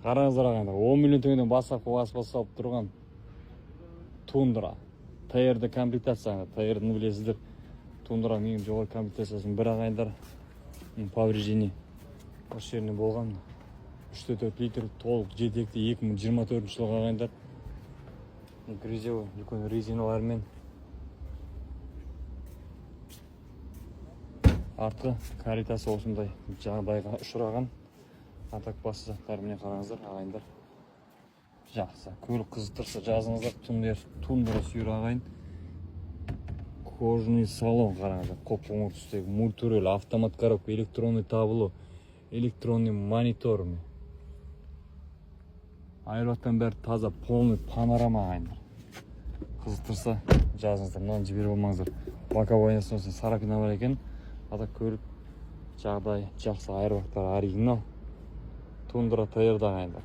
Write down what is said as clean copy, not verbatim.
Қараңыздар ағайындар, 10 миллион теңгеден бастапқы баспасы алып тұрған Тундра. ТР-ді комплектация, ТР-ді білесіздер. Тундраның ең жоғары комплектациясының бір ағайындар. Повреждение. Осы жеріне болған 3-4 литр толық жетекті 2024 жылғы ағайындар. Грязевый үлкен резиналармен. Артқы каритасы осындай жағдайға ұшыраған. Атак басы заттарымен қараңыздар ағайындар. Жақсы. Көлік қызықтырса жазыңыздар. Тундра сүйір ағайын. Кожаный салон қараңыздар. Қоп-қоңыр түстегі мультурель, автомат коробка, электронный табло, электронный монитор. Айырлаттан бәрі таза, полный панорама ағайындар. Қызықтырса жазыңыздар. Мынаны жіберіп алмаңыздар. Боковойнасы сарапина бар екен. Атак көріп жағдай жақсы, айырбақтар оригинал. Тундра ТР-да ағайындар.